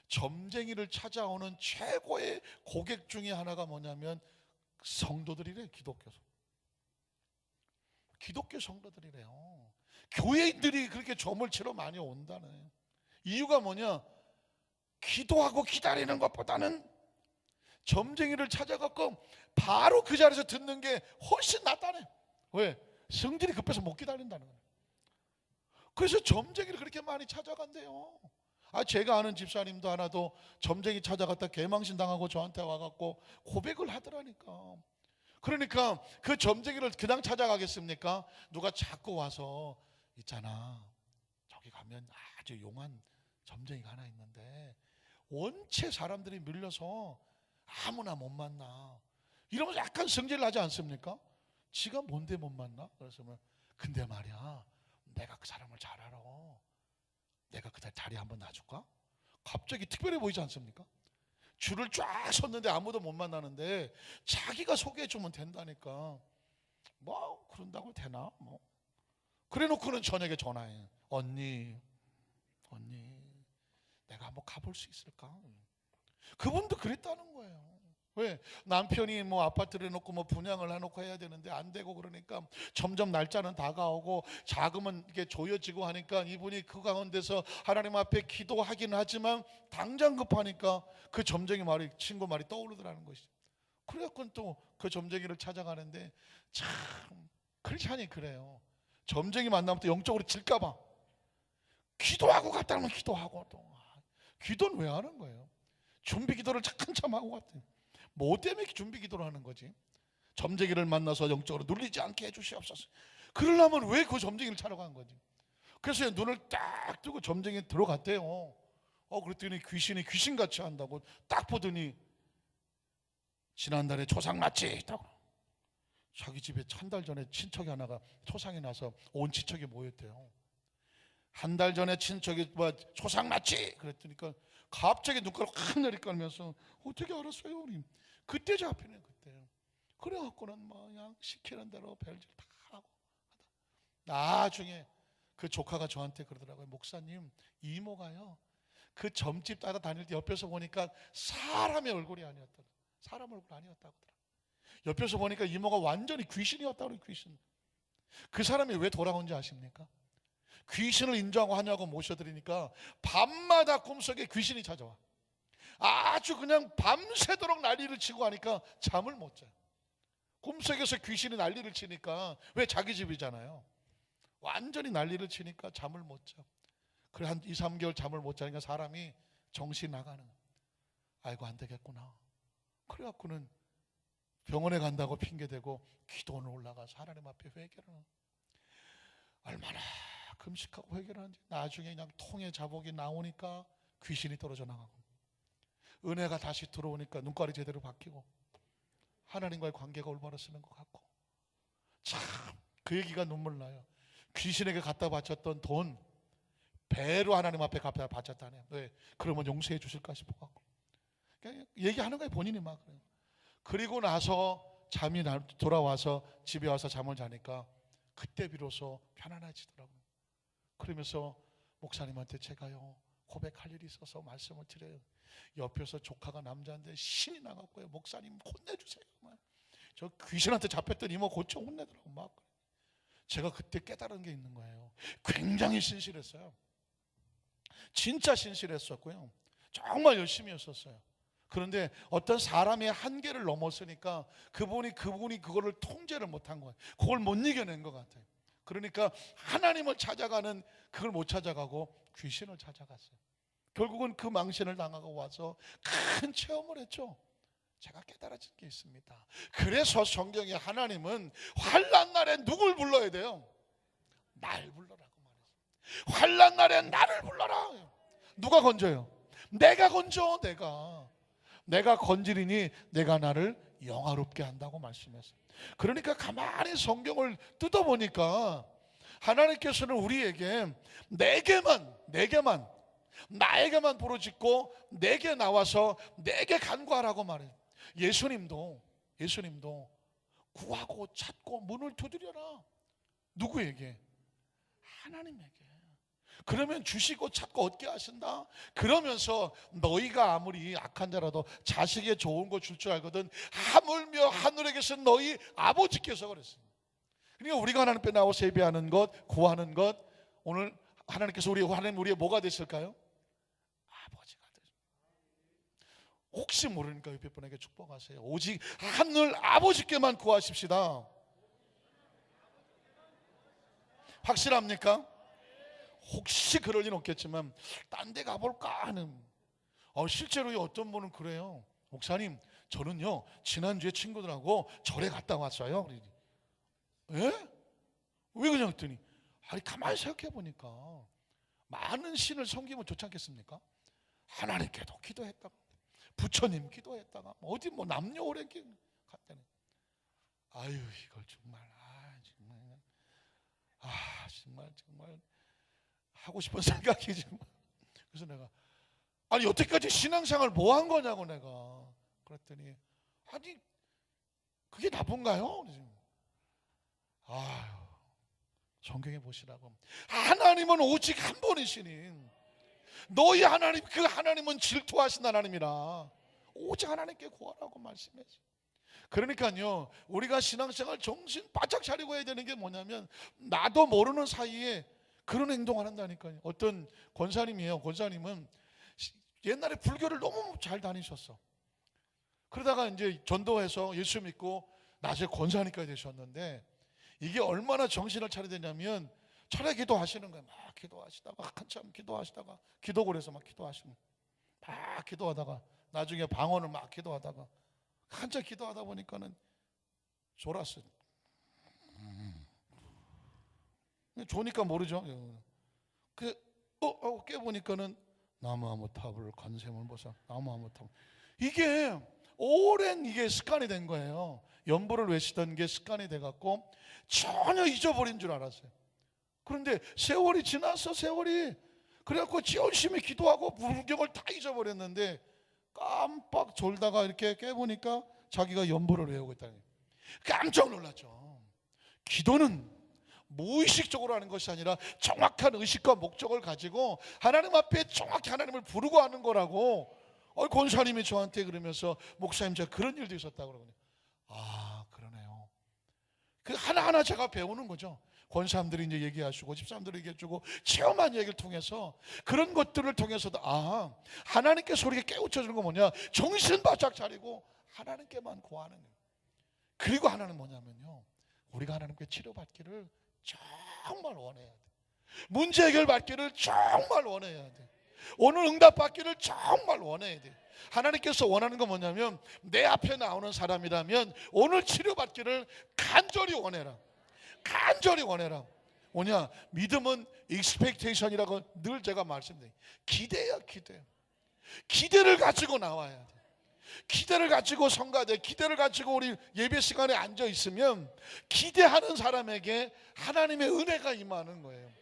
점쟁이를 찾아오는 최고의 고객 중에 하나가 뭐냐면 성도들이래요. 기독교 성도들이래요. 교회인들이 그렇게 점을 치러 많이 온다네. 이유가 뭐냐? 기도하고 기다리는 것보다는 점쟁이를 찾아갖고 바로 그 자리에서 듣는 게 훨씬 낫다네. 왜? 성질이 급해서 못 기다린다는 거예요. 그래서 점쟁이를 그렇게 많이 찾아간대요. 제가 아는 집사님도 하나도 점쟁이 찾아갔다 개망신 당하고 저한테 와갖고 고백을 하더라니까. 그러니까 그 점쟁이를 그냥 찾아가겠습니까? 누가 자꾸 와서, 있잖아, 저기 가면 아주 용한 점쟁이가 하나 있는데 원체 사람들이 밀려서 아무나 못 만나, 이러면서 약간 성질 나지 않습니까? 지가 뭔데 못 만나? 그래서 근데 말이야, 내가 그 사람을 잘 알아. 내가 그 자리 한번 놔줄까? 갑자기 특별해 보이지 않습니까? 줄을 쫙 섰는데 아무도 못 만나는데 자기가 소개해주면 된다니까. 뭐 그런다고 되나? 뭐 그래놓고는 저녁에 전화해. 언니 내가 한번 가볼 수 있을까? 그분도 그랬다는 거예요. 왜? 남편이 뭐 아파트를 해놓고 뭐 분양을 해놓고 해야 되는데 안 되고, 그러니까 점점 날짜는 다가오고 자금은 이게 조여지고 하니까 이분이 그 가운데서 하나님 앞에 기도하긴 하지만 당장 급하니까 그 점쟁이 말이, 친구 말이 떠오르더라는 것이죠. 그래갖고 또 그 점쟁이를 찾아가는데 참 크리스찬이 그래요. 점쟁이 만나면 또 영적으로 질까봐 기도하고 갔다 오면 기도하고, 또 기도는 왜 하는 거예요? 준비 기도를 한참 하고 갔더니 뭐 때문에 준비 기도를 하는 거지? 점쟁이를 만나서 영적으로 눌리지 않게 해주시옵소서. 그러려면 왜 그 점쟁이를 찾아간 거지? 그래서 눈을 딱 뜨고 점쟁이 들어갔대요. 그랬더니 귀신이 귀신같이 한다고 딱 보더니 지난달에 초상 났지? 자기 집에 한 달 전에 친척이 하나가 초상이 나서 온 친척이 모였대요. 한 달 전에 친척이 뭐 초상 났지? 그랬더니까 갑자기 눈가를 확 내리깔면서 어떻게 알았어요? 우리 그때 잡히네. 그때. 그래갖고는 뭐 그냥 시키는 대로 별짓 다 하고 나중에 그 조카가 저한테 그러더라고요. 목사님, 이모가요 그 점집 따라다닐 때 옆에서 보니까 사람의 얼굴이 아니었다고. 사람 얼굴 아니었다고 하더라고요. 옆에서 보니까 이모가 완전히 귀신이었다고. 귀신. 그 사람이 왜 돌아온지 아십니까? 귀신을 인정하고 하냐고 모셔드리니까 밤마다 꿈속에 귀신이 찾아와. 아주 그냥 밤새도록 난리를 치고 하니까 잠을 못 자요. 꿈속에서 귀신이 난리를 치니까, 왜 자기 집이잖아요. 완전히 난리를 치니까 잠을 못 자. 그래 한 2, 3개월 잠을 못 자니까 사람이 정신 나가는 거예요. 아이고 안 되겠구나. 그래갖고는 병원에 간다고 핑계대고 기도원을 올라가서 하나님 앞에 회개를 하는. 얼마나 금식하고 회개를 하는지. 나중에 그냥 통에 자복이 나오니까 귀신이 떨어져 나가고, 은혜가 다시 들어오니까 눈깔이 제대로 바뀌고, 하나님과의 관계가 올바라지는 것 같고. 참 그 얘기가 눈물 나요. 귀신에게 갖다 바쳤던 돈 배로 하나님 앞에 갖다 바쳤다네요. 왜? 그러면 용서해 주실까 싶어갖고 얘기하는 거예요. 본인이 막. 그리고 나서 잠이 돌아와서 집에 와서 잠을 자니까 그때 비로소 편안해지더라고요. 그러면서 목사님한테 제가요 고백할 일이 있어서 말씀을 드려요. 옆에서 조카가 남자인데 신이 나갔고요. 목사님 혼내주세요. 저 귀신한테 잡혔던 이모 고쳐 혼내더라고. 막 제가 그때 깨달은 게 있는 거예요. 굉장히 신실했어요. 진짜 신실했었고요. 정말 열심히 했었어요. 그런데 어떤 사람의 한계를 넘었으니까 그분이 그거를 통제를 못한 거예요. 그걸 못 이겨낸 것 같아요. 그러니까 하나님을 찾아가는 그걸 못 찾아가고 귀신을 찾아갔어요. 결국은 그 망신을 당하고 와서 큰 체험을 했죠. 제가 깨달아진 게 있습니다. 그래서 성경에 하나님은 환난 날에 누굴 불러야 돼요? 날 불러라고 말했어요. 환난 날에 나를 불러라. 누가 건져요? 내가 건져. 내가 건지리니 내가 나를 영화롭게 한다고 말씀했어요. 그러니까 가만히 성경을 뜯어보니까 하나님께서는 우리에게 나에게만 부르짖고 내게 나와서 내게 간구하라고 말해요. 예수님도 구하고 찾고 문을 두드려라. 누구에게? 하나님에게. 그러면 주시고 찾고 얻게 하신다. 그러면서 너희가 아무리 악한 자라도 자식에 좋은 거 줄 줄 알거든 하물며 하늘에 계신 너희 아버지께서 그랬습니다. 그러니까 우리가 하나님 앞에 나와서 예배하는 것, 구하는 것, 오늘 하나님께서 하나님 우리의 뭐가 되실까요? 아버지가 되십니다. 혹시 모르니까 옆에 분에게 축복하세요. 오직 하늘 아버지께만 구하십시다. 확실합니까? 혹시 그럴 리는 없겠지만 딴 데 가볼까 하는. 실제로 어떤 분은 그래요. 목사님, 저는요 지난주에 친구들하고 절에 갔다 왔어요. 예? 왜 그냥 했더니 가만히 생각해 보니까 많은 신을 섬기면 좋지 않겠습니까? 하나님께도 기도했다가 부처님 기도했다가 어디 뭐 남녀 오랜 갔다니. 아유 이걸 정말 정말 하고 싶은 생각이지만. 그래서 내가 아니 여태까지 신앙생활 뭐 한 거냐고 내가 그랬더니 아니 그게 나쁜가요? 아유, 성경에 보시라고. 하나님은 오직 한 분이시니 너희 하나님, 그 하나님은 질투하신 하나님이라 오직 하나님께 구하라고 말씀했어요. 그러니까요, 우리가 신앙생활 정신 바짝 차리고 해야 되는 게 뭐냐면 나도 모르는 사이에 그런 행동을 한다니까요. 어떤 권사님이에요. 권사님은 옛날에 불교를 너무 잘 다니셨어. 그러다가 이제 전도해서 예수 믿고 나중에 권사님까지 되셨는데, 이게 얼마나 정신을 차려야 되냐면 차라리 기도하시는 거예요. 막 기도하시다가 한참 기도하시다가 기도골에서 막 기도하시는, 막 기도하다가 나중에 방언을 막 기도하다가 한참 기도하다 보니까는 졸았어요. 조니까 모르죠. 깨보니까는 나무아무 탑을 간샘을 보사 나무아무 탑. 이게 오랜 이게 습관이 된 거예요. 연보를 외치던 게 습관이 돼갖고 전혀 잊어버린 줄 알았어요. 그런데 세월이 지났어. 세월이 그래갖고 열심히 기도하고 불경을 다 잊어버렸는데 깜빡 졸다가 이렇게 깨보니까 자기가 연보를 외우고 있다는 거예요. 깜짝 놀랐죠. 기도는 무의식적으로 하는 것이 아니라 정확한 의식과 목적을 가지고 하나님 앞에 정확히 하나님을 부르고 하는 거라고. 권사님이 저한테 그러면서 목사님 제가 그런 일도 있었다고 그러거든요. 아 그러네요. 그 하나하나 제가 배우는 거죠. 권사님들이 이제 얘기하시고 집사람들이 얘기해주고 체험한 얘기를 통해서 그런 것들을 통해서도 하나님께서 우리에게 깨우쳐주는 건 뭐냐, 정신 바짝 차리고 하나님께만 구하는 거예요. 그리고 하나는 뭐냐면요, 우리가 하나님께 치료받기를 정말 원해야 돼. 문제 해결 받기를 정말 원해야 돼. 오늘 응답 받기를 정말 원해야 돼. 하나님께서 원하는 건 뭐냐면 내 앞에 나오는 사람이라면 오늘 치료받기를 간절히 원해라. 간절히 원해라. 뭐냐, 믿음은 expectation이라고 늘 제가 말씀드려요. 기대야 기대. 기대를 가지고 나와야 돼. 기대를 가지고 성가대, 기대를 가지고 우리 예배 시간에 앉아 있으면 기대하는 사람에게 하나님의 은혜가 임하는 거예요.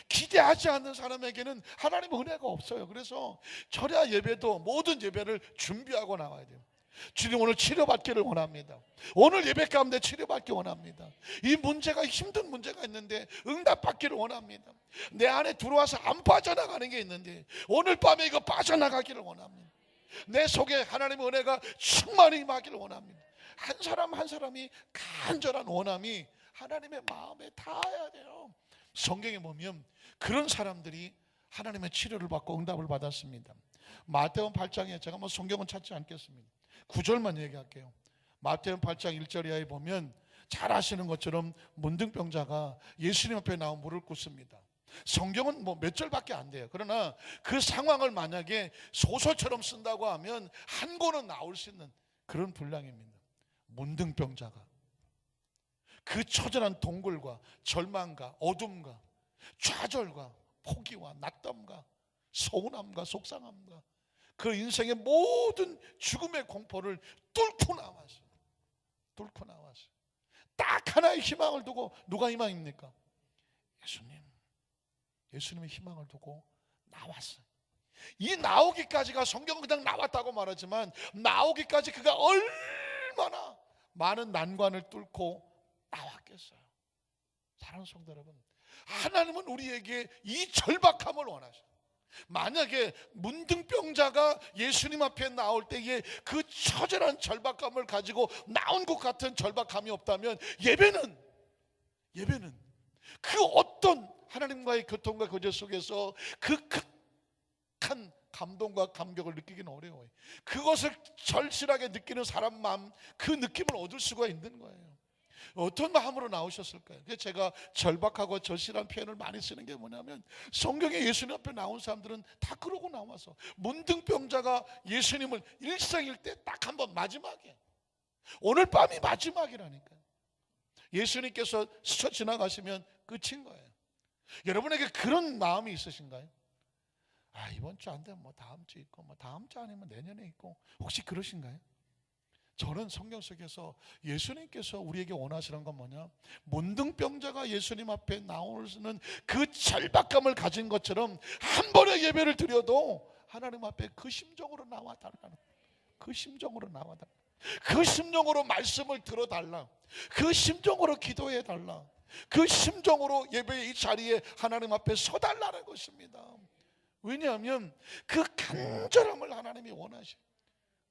기대하지 않는 사람에게는 하나님의 은혜가 없어요. 그래서 철야 예배도 모든 예배를 준비하고 나와야 돼요. 주님 오늘 치료받기를 원합니다. 오늘 예배 가운데 치료받기 원합니다. 이 문제가 힘든 문제가 있는데 응답받기를 원합니다. 내 안에 들어와서 안 빠져나가는 게 있는데 오늘 밤에 이거 빠져나가기를 원합니다. 내 속에 하나님의 은혜가 충만히 임하기를 원합니다. 한 사람 한 사람이 간절한 원함이 하나님의 마음에 닿아야 돼요. 성경에 보면 그런 사람들이 하나님의 치료를 받고 응답을 받았습니다. 마태복음 8장에 제가 성경은 찾지 않겠습니다. 9절만 얘기할게요. 마태복음 8장 1절 이하에 보면 잘 아시는 것처럼 문둥병자가 예수님 앞에 나와 무릎을 꿇습니다. 성경은 몇 절밖에 안 돼요. 그러나 그 상황을 만약에 소설처럼 쓴다고 하면 한 권은 나올 수 있는 그런 분량입니다. 문둥병자가 그 처절한 동굴과 절망과 어둠과 좌절과 포기와 낙담과 서운함과 속상함과 그 인생의 모든 죽음의 공포를 뚫고 나왔어요. 뚫고 나왔어요. 딱 하나의 희망을 두고, 누가 희망입니까? 예수님의 희망을 두고 나왔어요. 이 나오기까지가, 성경은 그냥 나왔다고 말하지만 나오기까지 그가 얼마나 많은 난관을 뚫고 나왔겠어요. 사랑하는 성도 여러분, 하나님은 우리에게 이 절박함을 원하셔요. 만약에 문둥병자가 예수님 앞에 나올 때에 그 처절한 절박감을 가지고 나온 것 같은 절박함이 없다면 예배는 그 어떤 하나님과의 교통과 교제 속에서 그 극한 감동과 감격을 느끼기는 어려워요. 그것을 절실하게 느끼는 사람 마음, 그 느낌을 얻을 수가 있는 거예요. 어떤 마음으로 나오셨을까요? 그래서 제가 절박하고 절실한 표현을 많이 쓰는 게 뭐냐면 성경에 예수님 앞에 나온 사람들은 다 그러고 나와서, 문둥병자가 예수님을 일생일 때 딱 한 번 마지막에, 오늘 밤이 마지막이라니까요. 예수님께서 스쳐 지나가시면 끝인 거예요. 여러분에게 그런 마음이 있으신가요? 이번 주 안 되면 다음 주 있고, 다음 주 아니면 내년에 있고, 혹시 그러신가요? 저는 성경 속에서 예수님께서 우리에게 원하시는 건 뭐냐, 문둥병자가 예수님 앞에 나오는 그 절박감을 가진 것처럼 한 번의 예배를 드려도 하나님 앞에 그 심정으로 나와달라는, 그 심정으로 나와달라, 그 심정으로 말씀을 들어달라, 그 심정으로 기도해달라, 그 심정으로 예배의 이 자리에 하나님 앞에 서달라는 것입니다. 왜냐하면 그 간절함을 하나님이 원하셔.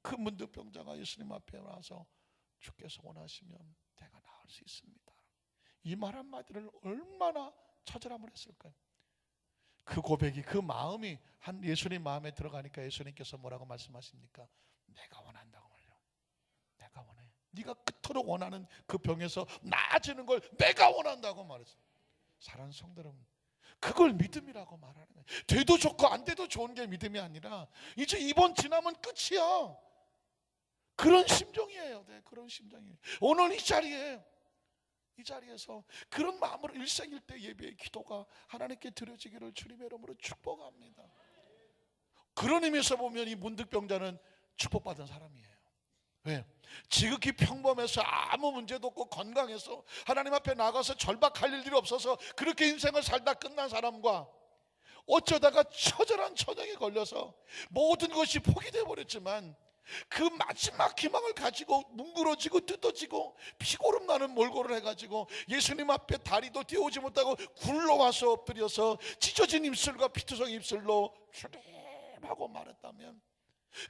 그 문득병자가 예수님 앞에 와서 주께서 원하시면 내가 나을 수 있습니다, 이 말 한마디를 얼마나 처절함을 했을까요? 그 고백이, 그 마음이 한 예수님 마음에 들어가니까 예수님께서 뭐라고 말씀하십니까? 내가 원한다고 말이야. 내가 원해. 네가 그토록 원하는 그 병에서 나아지는 걸 내가 원한다고 말했어. 사랑하는 성도 여러분, 그걸 믿음이라고 말하는 거예요. 돼도 좋고 안 돼도 좋은 게 믿음이 아니라 이제 이번 지나면 끝이야, 그런 심정이에요. 네, 그런 심정이에요. 오늘 이 자리에서 그런 마음으로 일생일대 예배의 기도가 하나님께 드려지기를 주님의 이름으로 축복합니다. 그런 의미에서 보면 이 문득병자는 축복받은 사람이에요. 왜? 지극히 평범해서 아무 문제도 없고 건강해서 하나님 앞에 나가서 절박할 일이 없어서 그렇게 인생을 살다 끝난 사람과 어쩌다가 처절한 처정에 걸려서 모든 것이 포기되어 버렸지만 그 마지막 희망을 가지고 뭉그러지고 뜯어지고 피고름 나는 몰골을 해가지고 예수님 앞에 다리도 띄우지 못하고 굴러와서 엎드려서 찢어진 입술과 피투성 입술로 주님 하고 말했다면,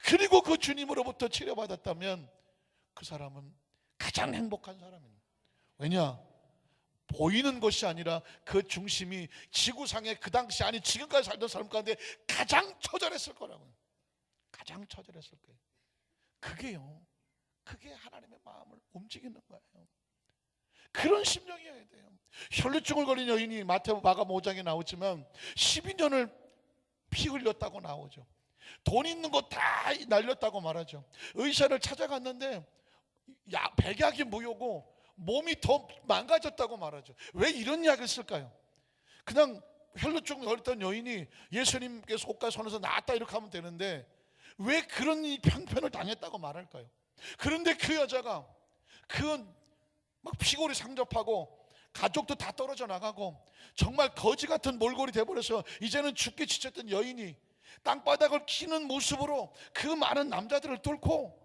그리고 그 주님으로부터 치료받았다면 그 사람은 가장 행복한 사람입니다. 왜냐? 보이는 것이 아니라 그 중심이 지구상에 그 당시 아니 지금까지 살던 사람 가운데 가장 처절했을 거라고요. 가장 처절했을 거예요. 그게 하나님의 마음을 움직이는 거예요. 그런 심정이어야 돼요. 혈루증을 걸린 여인이 마태복음 마가 5장에 나오지만 12년을 피 흘렸다고 나오죠. 돈 있는 거 다 날렸다고 말하죠. 의사를 찾아갔는데 백약이 무효고 몸이 더 망가졌다고 말하죠. 왜 이런 약을 쓸까요? 그냥 혈루증 걸렸던 여인이 예수님께서 옷과 손에서 나았다 이렇게 하면 되는데 왜 그런 편을 당했다고 말할까요? 그런데 그 여자가 그 막 피골이 상접하고 가족도 다 떨어져 나가고 정말 거지 같은 몰골이 돼버려서 이제는 죽기 지쳤던 여인이 땅바닥을 키는 모습으로 그 많은 남자들을 뚫고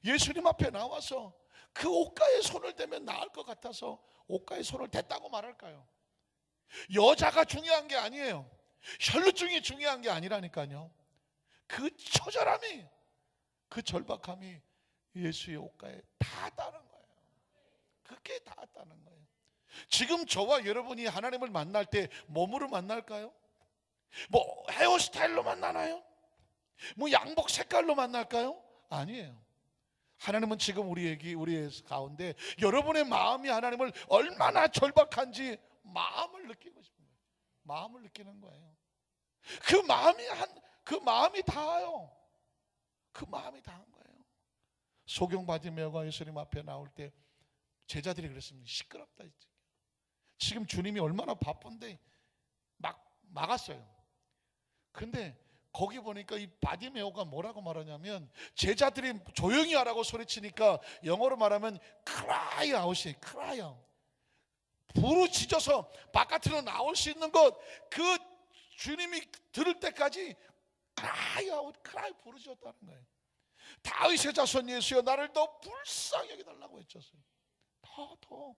예수님 앞에 나와서 그 옷가에 손을 대면 나을 것 같아서 옷가에 손을 댔다고 말할까요? 여자가 중요한 게 아니에요. 혈루증이 중요한 게 아니라니까요. 그 처절함이, 그 절박함이 예수의 옷가에 닿았다는 거예요. 그게 닿았다는 거예요. 지금 저와 여러분이 하나님을 만날 때 몸으로 만날까요? 뭐 헤어스타일로 만나나요? 뭐 양복 색깔로 만날까요? 아니에요. 하나님은 지금 우리의 가운데 여러분의 마음이 하나님을 얼마나 절박한지 마음을 느끼고 싶은 거예요. 마음을 느끼는 거예요. 그 마음이 닿아요. 그 마음이 닿은 거예요. 소경 바디메오가 예수님 앞에 나올 때 제자들이 그랬습니다. 시끄럽다. 지금 주님이 얼마나 바쁜데 막 막았어요. 근데 거기 보니까 이 바디메오가 뭐라고 말하냐면 제자들이 조용히 하라고 소리치니까 영어로 말하면 cry out이 cry out. 부르짖어서 바깥으로 나올 수 있는 것, 그 주님이 들을 때까지 cry out, cry 부르짖었다는 거예요. 다윗의 자손 예수여 나를 더 불쌍히 여겨달라고 했었어요. 더.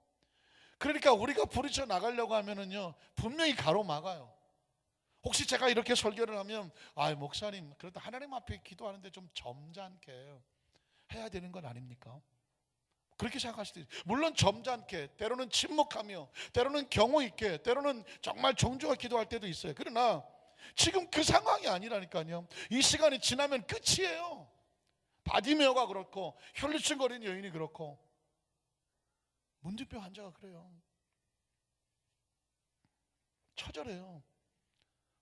그러니까 우리가 부르짖어 나가려고 하면은요 분명히 가로막아요. 혹시 제가 이렇게 설교를 하면 목사님 그래도 하나님 앞에 기도하는데 좀 점잖게 해야 되는 건 아닙니까? 그렇게 생각할 수도 있어요. 물론 점잖게, 때로는 침묵하며, 때로는 경호 있게, 때로는 정말 정중하게 기도할 때도 있어요. 그러나 지금 그 상황이 아니라니까요. 이 시간이 지나면 끝이에요. 바디메오가 그렇고 혈루증 거리는 여인이 그렇고 문둥병 환자가 그래요. 처절해요.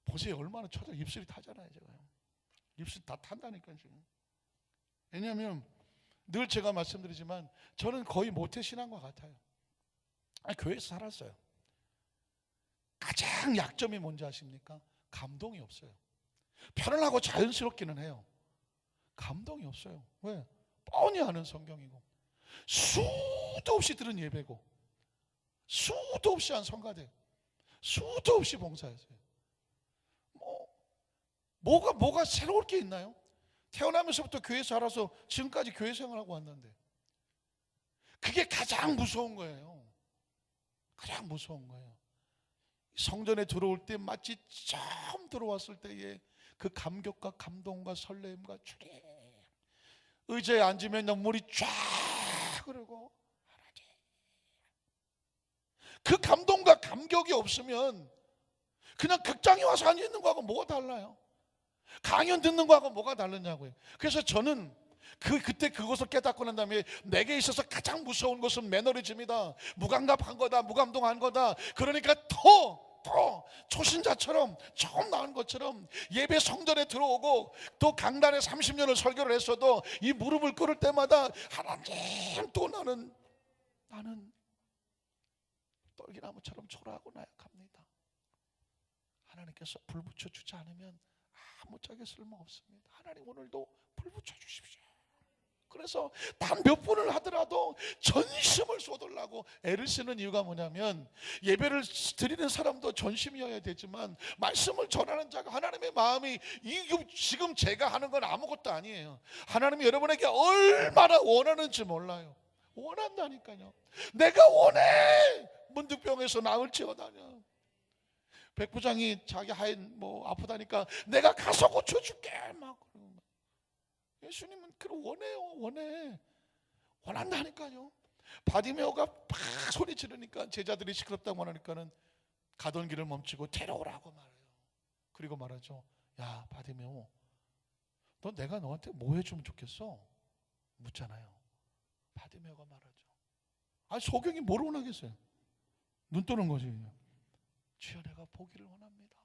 보세요. 얼마나 처절. 입술이 타잖아요. 제가요. 입술이 다 탄다니까요. 지금. 왜냐하면 늘 제가 말씀드리지만 저는 거의 모태신앙과 같아요. 교회에서 살았어요. 가장 약점이 뭔지 아십니까? 감동이 없어요. 편안하고 자연스럽기는 해요. 감동이 없어요. 왜? 뻔히 아는 성경이고 수도 없이 들은 예배고 수도 없이 한 성가대 수도 없이 봉사했어요. 뭐가 새로울 게 있나요? 태어나면서부터 교회에서 자라서 지금까지 교회 생활하고 왔는데 그게 가장 무서운 거예요. 가장 무서운 거예요. 성전에 들어올 때 마치 처음 들어왔을 때의 그 감격과 감동과 설렘과 주님, 의자에 앉으면 눈물이 쫙 흐르고, 그 감동과 감격이 없으면 그냥 극장에 와서 앉아있는 거하고 뭐가 달라요? 강연 듣는 거하고 뭐가 다르냐고요. 그래서 저는 그때 그것을 깨닫고 난 다음에 내게 있어서 가장 무서운 것은 매너리즘이다, 무감각한 거다, 무감동한 거다. 그러니까 더 초신자처럼 처음 나온 것처럼 예배 성전에 들어오고 또 강단에 30년을 설교를 했어도 이 무릎을 꿇을 때마다 하나님, 또 나는 떨기나무처럼 초라하고 나약합니다. 하나님께서 불 붙여주지 않으면 아무짝에 쓸모없습니다. 하나님 오늘도 불 붙여주십시오. 그래서 단 몇 분을 하더라도 전심을 쏟으려고 애를 쓰는 이유가 뭐냐면, 예배를 드리는 사람도 전심이어야 되지만 말씀을 전하는 자가 하나님의 마음이, 지금 제가 하는 건 아무것도 아니에요. 하나님이 여러분에게 얼마나 원하는지 몰라요. 원한다니까요. 내가 원해. 문득병에서 나을지어다냐. 백부장이 자기 하인 아프다니까 내가 가서 고쳐줄게 막 그러고. 예수님은 그걸 원해요. 원한다니까요. 바디메오가 팍 소리 지르니까 제자들이 시끄럽다고 하니까는 가던 길을 멈추고 데려오라고 말해요. 그리고 말하죠. 야 바디메오, 너 내가 너한테 뭐 해주면 좋겠어? 묻잖아요. 바디메오가 말하죠. 소경이 뭘 원하겠어요? 눈 뜨는 거지. 주여 내가 보기를 원합니다.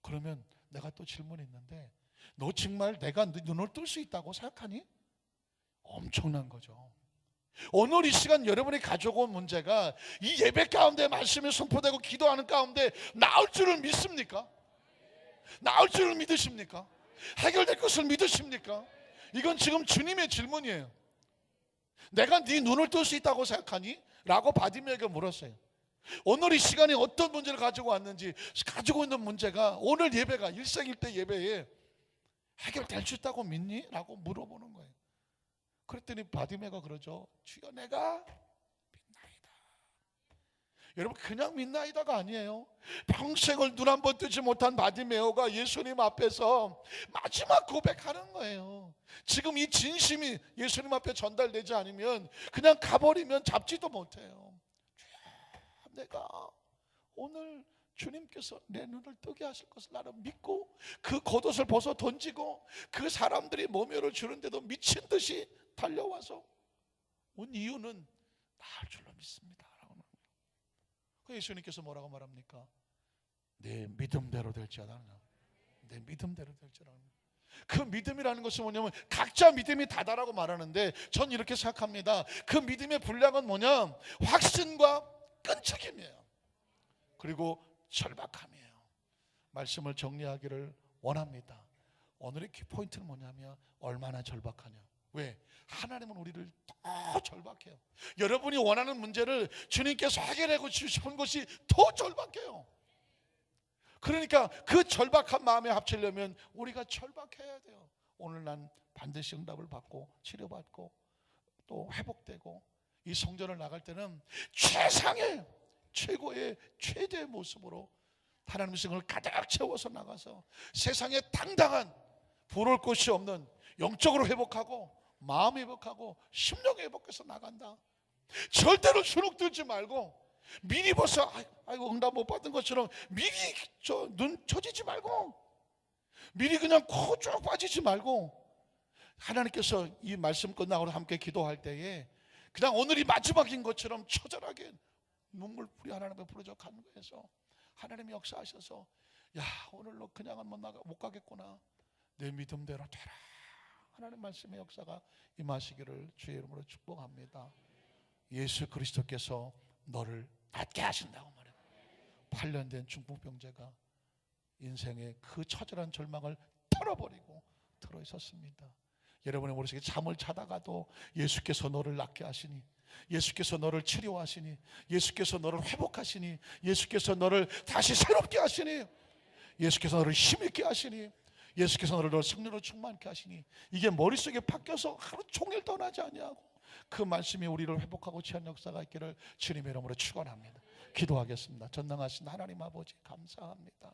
그러면 내가 또 질문이 있는데, 너 정말 내가 눈을 뜰 수 있다고 생각하니? 엄청난 거죠. 오늘 이 시간 여러분이 가져온 문제가 이 예배 가운데 말씀이 선포되고 기도하는 가운데 나을 줄을 믿습니까? 나을 줄을 믿으십니까? 해결될 것을 믿으십니까? 이건 지금 주님의 질문이에요. 내가 네 눈을 뜰 수 있다고 생각하니? 라고 바디메오에게 물었어요. 오늘 이 시간에 어떤 문제를 가지고 왔는지, 가지고 있는 문제가 오늘 예배가 일생일대 예배에 해결될 수 있다고 믿니? 라고 물어보는 거예요. 그랬더니 바디메오가 그러죠. 주여 내가 믿나이다. 여러분 그냥 믿나이다가 아니에요. 평생을 눈 한 번 뜨지 못한 바디메오가 예수님 앞에서 마지막 고백하는 거예요. 지금 이 진심이 예수님 앞에 전달되지 않으면 그냥 가버리면 잡지도 못해요. 내가 오늘 주님께서 내 눈을 뜨게 하실 것을 나는 믿고 그 겉옷을 벗어 던지고 그 사람들이 모멸을 주는데도 미친 듯이 달려와서 온 이유는 나을 줄로 믿습니다. 그 예수님께서 뭐라고 말합니까? 내 믿음대로 될지어다. 내 믿음대로 될지어다. 그 믿음이라는 것은 뭐냐면 각자 믿음이 다다라고 말하는데, 전 이렇게 생각합니다. 그 믿음의 분량은 뭐냐? 확신과 끈적임이에요. 그리고 절박함이에요. 말씀을 정리하기를 원합니다. 오늘의 키포인트는 뭐냐면 얼마나 절박하냐. 왜? 하나님은 우리를 더 절박해요. 여러분이 원하는 문제를 주님께서 해결하고 싶은 것이 더 절박해요. 그러니까 그 절박한 마음에 합치려면 우리가 절박해야 돼요. 오늘 난 반드시 응답을 받고 치료받고 또 회복되고 이 성전을 나갈 때는 최상의 최고의 최대의 모습으로 하나님의 성을 가득 채워서 나가서 세상에 당당한 부러울 것이 없는 영적으로 회복하고 마음 회복하고 심령 회복해서 나간다. 절대로 주눅 들지 말고 미리 벌써 아이고 응답 못 받은 것처럼 미리 눈 처지지 말고 미리 그냥 코 쭉 빠지지 말고, 하나님께서 이 말씀 끝나고 함께 기도할 때에 그냥 오늘이 마지막인 것처럼 처절하게 눈물풀이 하나님의 부르짖어 간구해서 하나님이 역사하셔서 야 오늘로 그냥은 못 가겠구나, 내 믿음대로 되라, 하나님 말씀의 역사가 임하시기를 주의 이름으로 축복합니다. 예수 그리스도께서 너를 낫게 하신다고 말해요. 8년 된 중풍병자가 인생의 그 처절한 절망을 털어버리고 들어있었습니다. 여러분의 머릿속에 잠을 자다가도 예수께서 너를 낫게 하시니, 예수께서 너를 치료하시니, 예수께서 너를 회복하시니, 예수께서 너를 다시 새롭게 하시니, 예수께서 너를 힘있게 하시니, 예수께서 너를 성령으로 충만케 하시니 이게 머릿속에 박혀서 하루 종일 떠나지 아니하고 그 말씀이 우리를 회복하고 취한 역사가 있기를 주님의 이름으로 축원합니다. 기도하겠습니다. 전능하신 하나님 아버지 감사합니다.